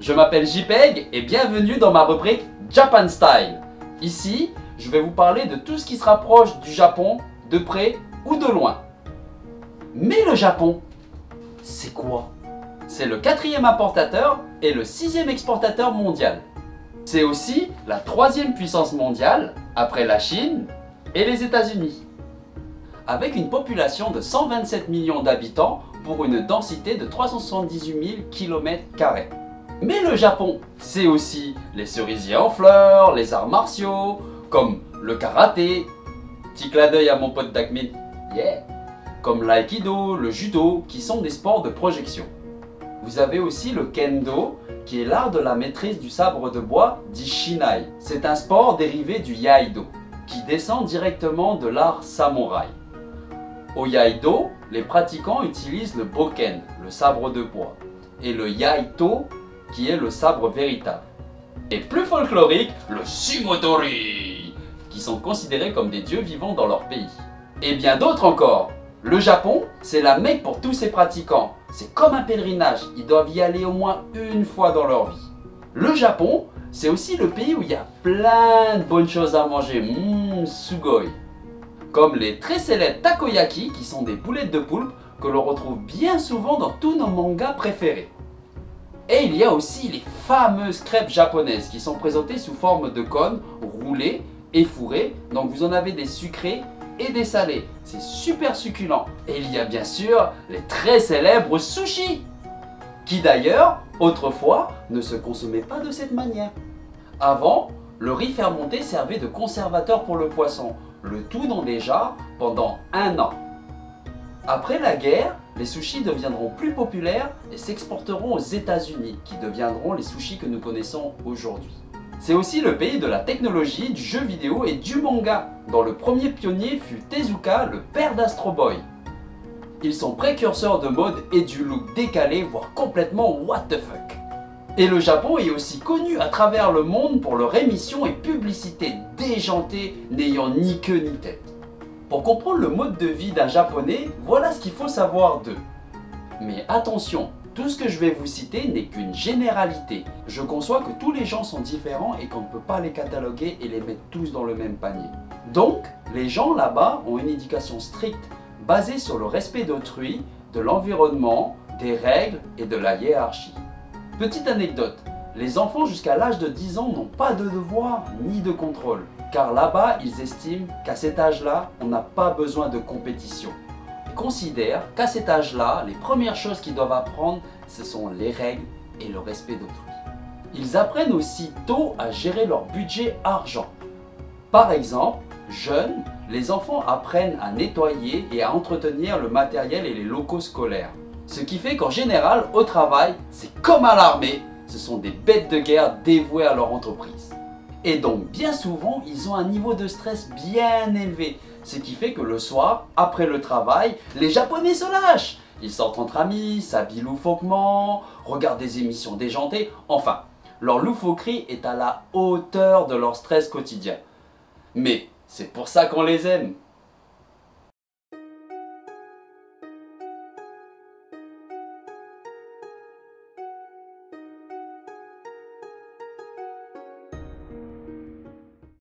je m'appelle JPEG et bienvenue dans ma rubrique Japan Style. Ici, je vais vous parler de tout ce qui se rapproche du Japon, de près ou de loin. Mais le Japon, c'est quoi? C'est le 4e importateur et le 6e exportateur mondial. C'est aussi la 3e puissance mondiale, après la Chine et les États-Unis. Avec une population de 127 millions d'habitants pour une densité de 378 000 km². Mais le Japon, c'est aussi les cerisiers en fleurs, les arts martiaux, comme le karaté, petit clin d'œil à mon pote Dakmin, yeah, comme l'aïkido, le judo, qui sont des sports de projection. Vous avez aussi le kendo, qui est l'art de la maîtrise du sabre de bois, dit shinai. C'est un sport dérivé du iaido, qui descend directement de l'art samouraï. Au iaido, les pratiquants utilisent le boken, le sabre de bois, et le yaito, qui est le sabre véritable. Et plus folklorique, le sumotori, qui sont considérés comme des dieux vivants dans leur pays. Et bien d'autres encore. Le Japon, c'est la Mecque pour tous ses pratiquants. C'est comme un pèlerinage, ils doivent y aller au moins une fois dans leur vie. Le Japon, c'est aussi le pays où il y a plein de bonnes choses à manger, sugoi. Comme les très célèbres takoyaki, qui sont des boulettes de poulpe que l'on retrouve bien souvent dans tous nos mangas préférés. Et il y a aussi les fameuses crêpes japonaises qui sont présentées sous forme de cônes roulés et fourrés. Donc vous en avez des sucrés et des salés. C'est super succulent. Et il y a bien sûr les très célèbres sushis, qui d'ailleurs, autrefois, ne se consommaient pas de cette manière. Avant, le riz fermenté servait de conservateur pour le poisson, le tout dans des jarres pendant 1 an. Après la guerre, les sushis deviendront plus populaires et s'exporteront aux États-Unis, qui deviendront les sushis que nous connaissons aujourd'hui. C'est aussi le pays de la technologie, du jeu vidéo et du manga, dont le premier pionnier fut Tezuka, le père d'Astro Boy. Ils sont précurseurs de mode et du look décalé, voire complètement what the fuck. Et le Japon est aussi connu à travers le monde pour leur émission et publicité déjantée n'ayant ni queue ni tête. Pour comprendre le mode de vie d'un japonais, voilà ce qu'il faut savoir d'eux. Mais attention, tout ce que je vais vous citer n'est qu'une généralité. Je conçois que tous les gens sont différents et qu'on ne peut pas les cataloguer et les mettre tous dans le même panier. Donc, les gens là-bas ont une éducation stricte, basée sur le respect d'autrui, de l'environnement, des règles et de la hiérarchie. Petite anecdote, les enfants jusqu'à l'âge de 10 ans n'ont pas de devoirs ni de contrôle. Car là-bas, ils estiment qu'à cet âge-là, on n'a pas besoin de compétition. Ils considèrent qu'à cet âge-là, les premières choses qu'ils doivent apprendre, ce sont les règles et le respect d'autrui. Ils apprennent aussi tôt à gérer leur budget argent. Par exemple, jeunes, les enfants apprennent à nettoyer et à entretenir le matériel et les locaux scolaires. Ce qui fait qu'en général, au travail, c'est comme à l'armée, ce sont des bêtes de guerre dévouées à leur entreprise. Et donc bien souvent, ils ont un niveau de stress bien élevé. Ce qui fait que le soir, après le travail, les Japonais se lâchent. Ils sortent entre amis, s'habillent loufoquement, regardent des émissions déjantées. Enfin, leur loufoquerie est à la hauteur de leur stress quotidien. Mais c'est pour ça qu'on les aime.